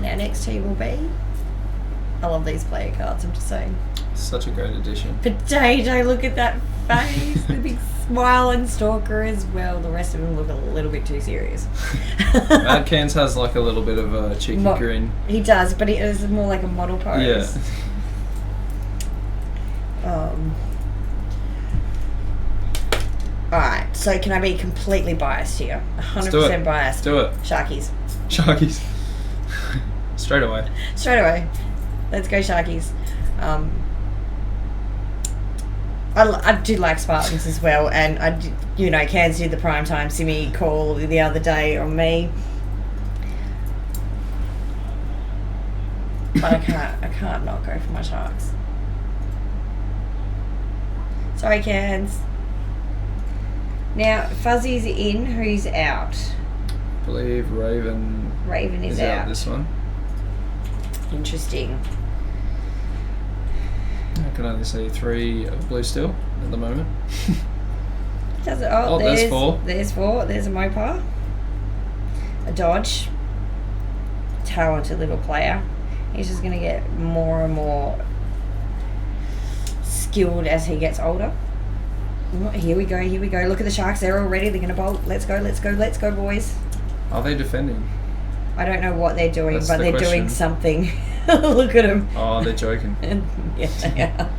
And our next team will be... I love these player cards, I'm just saying. Such a great addition. Potato, look at that face. The big smile, and Stalker as well. The rest of them look a little bit too serious. Mad Cans has like a little bit of a cheeky grin. He does, but it is more like a model pose. Yeah. Alright, so can I be completely biased here? 100% biased. Do it. Sharkies. Sharkies. Straight away. Straight away. Let's go Sharkies. I do like Spartans as well, and Cairns did the primetime Simi call the other day on me. But I can't not go for my Sharks. Sorry, Cairns. Now, Fuzzy's in, who's out? I believe Raven is out. This one. Interesting. I can only see 3 of blue still at the moment. There's 4. There's 4. There's a Mopar. A Dodge. Talented little player. He's just going to get more and more skilled as he gets older. Oh, here we go. Look at the Sharks. They're all ready. They're going to bolt. Let's go, boys. Are they defending? I don't know what they're doing, That's but the they're question. doing something. Look at them. Oh, they're joking. Yeah, they are.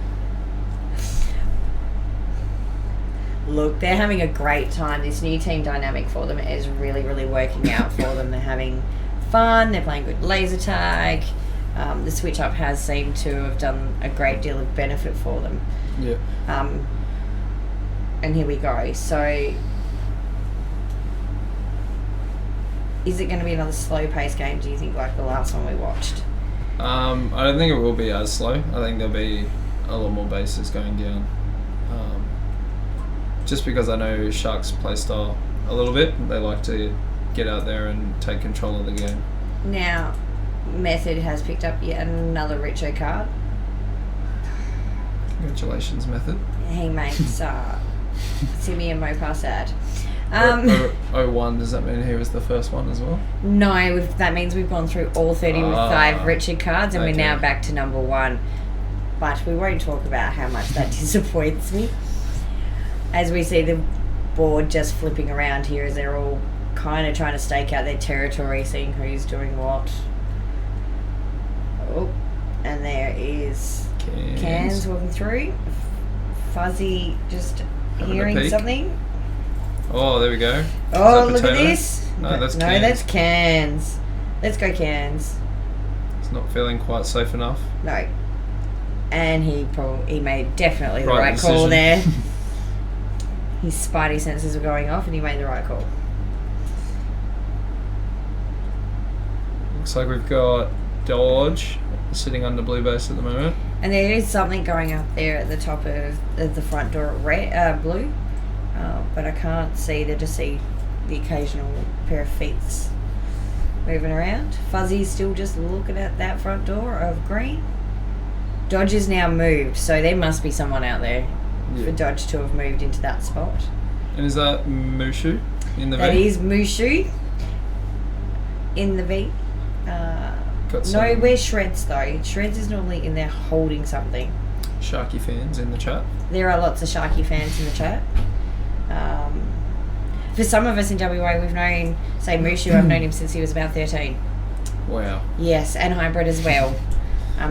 Look, they're having a great time. This new team dynamic for them is really, really working out for them. They're having fun. They're playing good laser tag. The switch up has seemed to have done a great deal of benefit for them. Yeah. And here we go. So, is it going to be another slow-paced game, do you think, like the last one we watched? I don't think it will be as slow. I think there'll be a lot more bases going down. Just because I know Sharks play style a little bit. They like to get out there and take control of the game. Now, Method has picked up yet another Richo card. Congratulations, Method. He makes Simi and Mopar sad. 01, does that mean he was the first one as well? No, that means we've gone through all 35 Richard cards, and we're now back to number 1. But we won't talk about how much that disappoints me. As we see the board just flipping around here as they're all kind of trying to stake out their territory, seeing who's doing what. Oh, and there is Cans walking through. Fuzzy just hearing something. Oh, there we go. Oh, look at this. No, that's Cans. That's Cans. Let's go Cans. It's not feeling quite safe enough. No. And he made definitely the right call there. His spidey senses were going off and he made the right call. Looks like we've got Dodge sitting under blue base at the moment. And there is something going up there at the top of the front door at blue. But I can't see there, just see the occasional pair of feet moving around. Fuzzy's still just looking at that front door of green. Dodge is now moved, so there must be someone out there for Dodge to have moved into that spot. And is that Mushu in the V? That is Mushu in the V. No, where's Shreds though? Shreds is normally in there holding something. Sharky fans in the chat. There are lots of Sharky fans in the chat. For some of us in WA, we've known, say Mushu, I've known him since he was about 13. Wow. Yes, and Hybrid as well.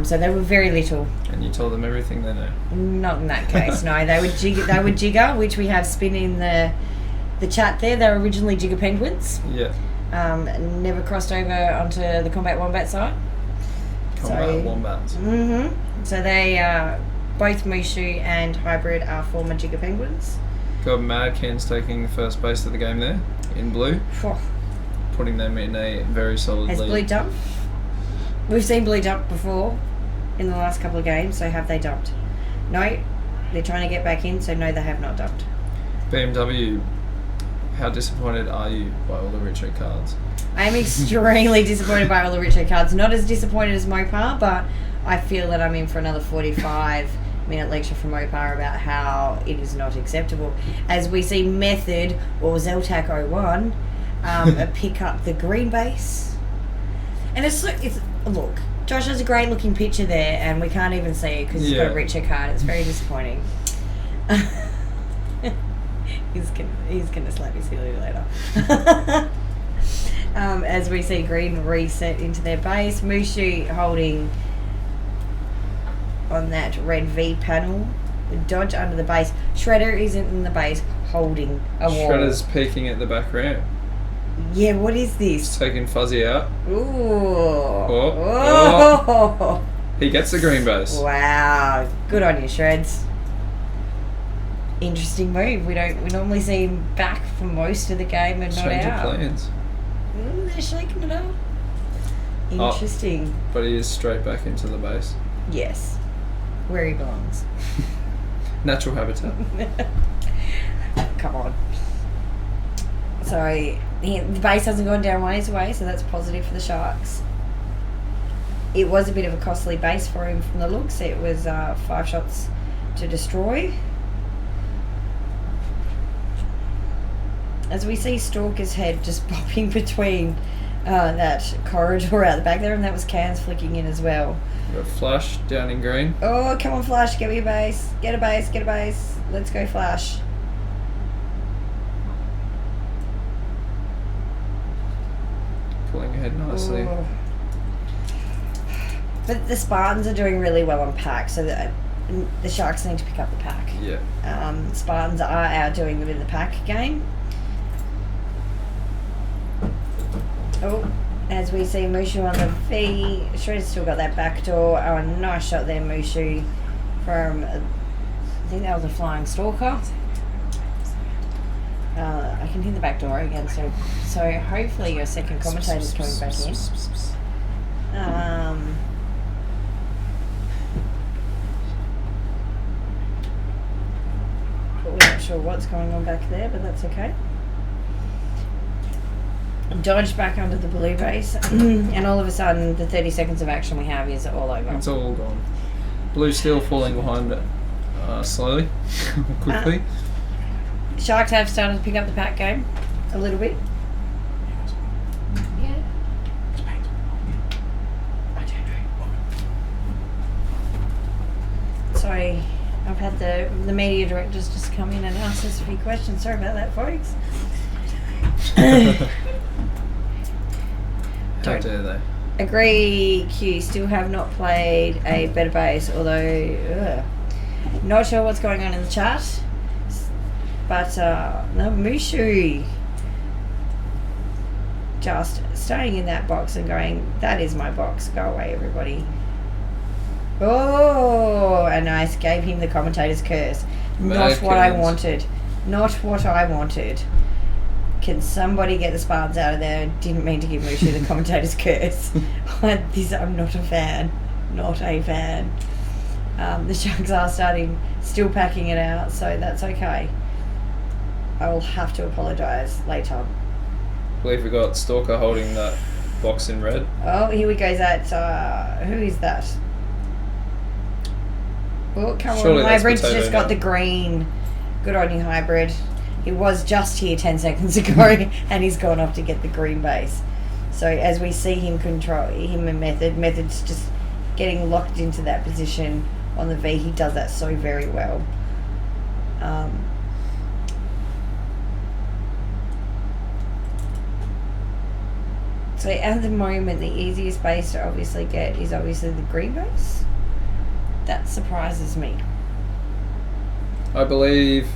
So they were very little. And you told them everything they know? Not in that case, no. They were Jigger, which we have spin in the chat there. They were originally Jigger Penguins. Yeah. Never crossed over onto the Combat Wombat side. Combat Wombats. Mm-hmm. So they both Mushu and Hybrid are former Jigger Penguins. Got Mad Cans taking the first base of the game there in blue. Putting them in a very solid lead. Has Blue dumped? We've seen Blue dump before in the last couple of games, so have they dumped? No, they're trying to get back in, so no, they have not dumped. BMW, how disappointed are you by all the Richo cards? I am extremely disappointed by all the Richo cards. Not as disappointed as Mopar, but I feel that I'm in for another 45-minute lecture from Mopar about how it is not acceptable. As we see Method, or Zeltac 01, pick up the green base. And it's look, Josh has a great looking picture there, and we can't even see it because he's got a richer card. It's very disappointing. he's gonna slap his silly later. As we see green reset into their base, Mushu holding on that red V panel. Dodge under the base. Shredder isn't in the base, holding a wall. Shredder's peeking at the back ramp. Yeah, what is this? He's taking Fuzzy out. Ooh. Oh. He gets the green base. Wow. Good on you, Shreds. Interesting move. We normally see him back for most of the game and not Change out. of plans. They're shaking it up. Interesting. But he is straight back into the base. Yes. Where he belongs. Natural habitat. Come on. So the base hasn't gone down ways away, so that's positive for the Sharks. It was a bit of a costly base for him from the looks. It was 5 shots to destroy. As we see Stalker's head just popping between that corridor out the back there, and that was Cans flicking in as well. Got Flash down in green. Oh, come on, Flash, get me a base. Get a base, get a base. Let's go, Flash. Pulling ahead nicely. Ooh. But the Spartans are doing really well on pack, so the Sharks need to pick up the pack. Yeah. Spartans are outdoing them in the pack game. Oh, as we see Mushu on the V. Shredder's still got that back door. Oh, a nice shot there, Mushu, from, I think that was a flying stalker. I can hear the back door again, so hopefully your second commentator's coming back in. We're not sure what's going on back there, but that's okay. Dodge back under the blue base, and all of a sudden the 30 seconds of action we have is all over. It's all gone. Blue still falling behind it slowly, quickly. Sharks have started to pick up the pack game a little bit. Yeah. Sorry, I've had the media directors just come in and ask us a few questions. Sorry about that, folks. How dare they? Agree, Q. Still have not played a better base, although not sure what's going on in the chat. But no, Mushu just staying in that box and going, that is my box. Go away, everybody. Oh, and I gave him the commentator's curse. Not what I wanted. Not what I wanted. Can somebody get the Spartans out of there? Didn't mean to give Mushu the commentator's curse. I'm not a fan. Not a fan. The Sharks are still packing it out, so that's okay. I will have to apologise later. I believe we got Stalker holding that box in red. Oh, here we go. Who is that? Oh, come on. Hybrid's just got the green. Good on you, Hybrid. He was just here 10 seconds ago and he's gone off to get the green base. So as we see him control him and Method's just getting locked into that position on the V. He does that so very well. So at the moment, the easiest base to obviously get is obviously the green base. That surprises me. I believe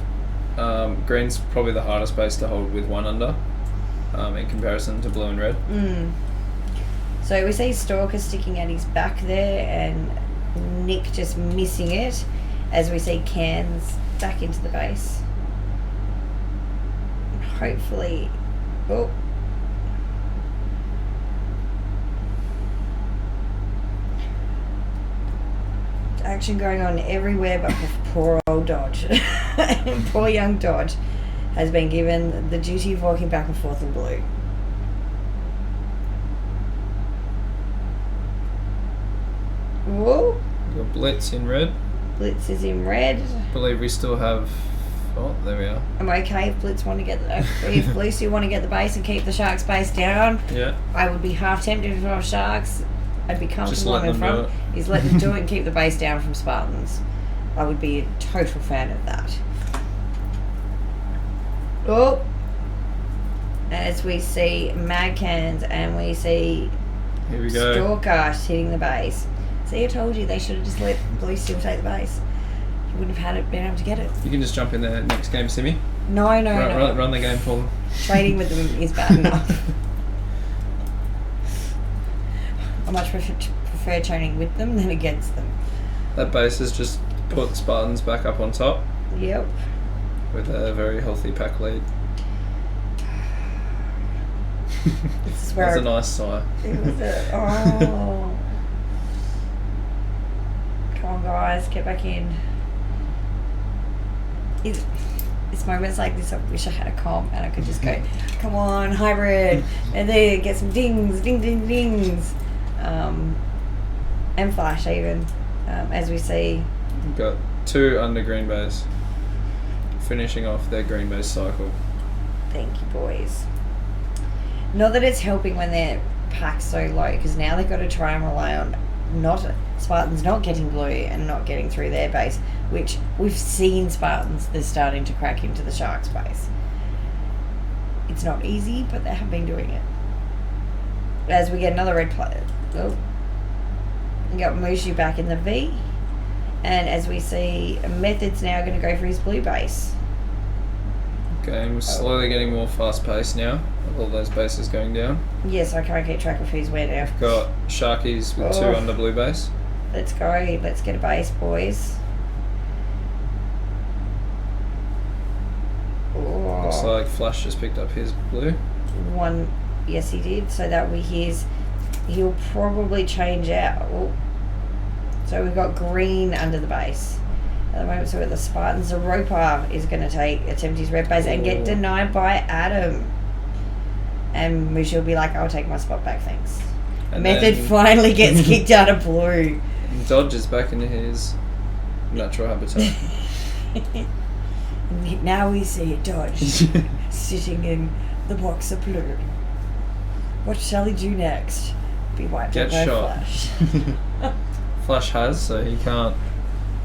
green's probably the hardest base to hold with one under in comparison to blue and red. So we see Stalker sticking at his back there and Nick just missing it as we see Cans back into the base. Hopefully... Oh. Action going on everywhere but poor old Dodge. Poor young Dodge has been given the duty of walking back and forth in blue. Whoa. We've got Blitz in red. Blitz is in red. I believe we still have Oh, there we are. I'm okay if Blitz want to get if Lucy want to get the base and keep the Sharks base down. Yeah. I would be half tempted if I was Sharks. I'd be comfortable let in them front. do it. He's let them do it and keep the base down from Spartans. I would be a total fan of that. Oh, as we see Magcans and we see Here we go. Stalker hitting the base. See, I told you they should have just let Blue Steel take the base. You wouldn't have been able to get it. You can just jump in there next game, Simi. No. Run the game for them. Trading with them is bad enough. I much prefer training with them than against them. That base has just put Spartans back up on top Yep. with a very healthy pack lead. This is where That's a nice sigh. It was oh. Come on, guys, get back in. It's moments like this I wish I had a comp and I could just go, come on, hybrid, and then get some dings, dings. And flash even, as we see. We've got 2 under green base, finishing off their green base cycle. Thank you, boys. Not that it's helping when they're packed so low, because now they've got to try and rely on Spartans not getting blue and not getting through their base, which we've seen Spartans, they're starting to crack into the Sharks base. It's not easy, but they have been doing it. As we get another red player. Oh. We got Mushu back in the V. And as we see, Method's now going to go for his blue base. Game's slowly getting more fast paced now, with all those bases going down. Yes, I can't keep track of who's where now. Got Sharkies with 2 under blue base. Let's go. Let's get a base, boys. Oh. Looks like Flash just picked up his blue. One, yes, he did. So that will be his. He'll probably change out. Oh. So we've got green under the base at the moment. So the Spartans, the Roper is going to attempt his red base and get denied by Adam. And Mushi will be like, "I'll take my spot back, thanks." And Method then finally gets kicked out of blue. Dodge is back into his natural habitat. Now we see Dodge sitting in the box of blue. What shall he do next? Be wiped Get out by shot. Flash. Flash has, so he can't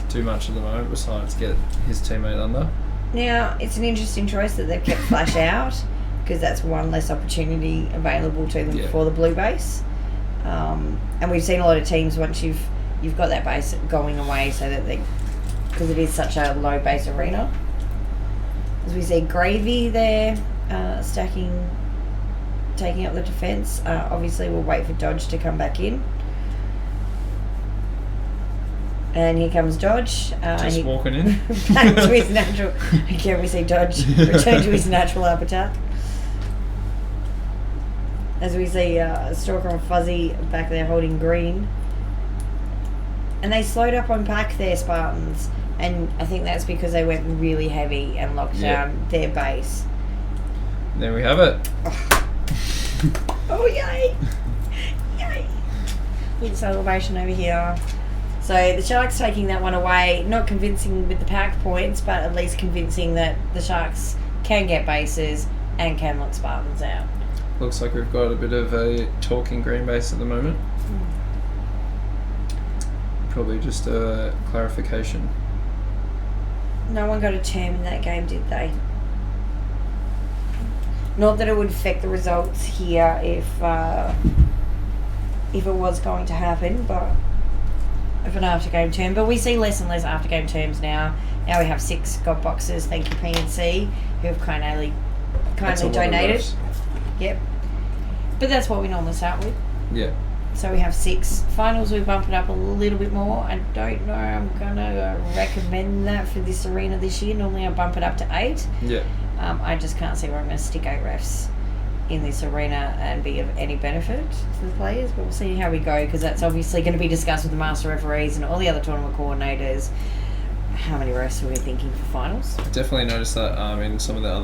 do much at the moment besides get his teammate under. Now, it's an interesting choice that they've kept Flash out, because that's one less opportunity available to them for the blue base. And we've seen a lot of teams, once you've got that base going away, so that because it is such a low base arena. As we see Gravy there, taking up the defence. Obviously, we'll wait for Dodge to come back in. And here comes Dodge. Just walking in. Back to his natural. Again, we see Dodge return to his natural habitat. As we see Stalker and Fuzzy back there holding green. And they slowed up on pack there, Spartans. And I think that's because they went really heavy and locked down their base. There we have it. Oh, yay! Yay! Big celebration over here. So the Sharks taking that one away, not convincing with the pack points, but at least convincing that the Sharks can get bases and can lock Spartans out. Looks like we've got a bit of a talking green base at the moment. Probably just a clarification. No one got a term in that game, did they? Not that it would affect the results here if it was going to happen, but of an after-game term. But we see less and less after-game terms now. Now we have 6 God boxes, thank you PNC, who have kindly donated. Yep. But that's what we normally start with. Yeah. So we have 6. Finals, we bump it up a little bit more. I don't know, I'm going to recommend that for this arena this year. Normally I bump it up to 8. Yeah. I just can't see where I'm going to stick 8 refs in this arena and be of any benefit to the players. But we'll see how we go, because that's obviously going to be discussed with the master referees and all the other tournament coordinators. How many refs are we thinking for finals? I definitely noticed that in some of the other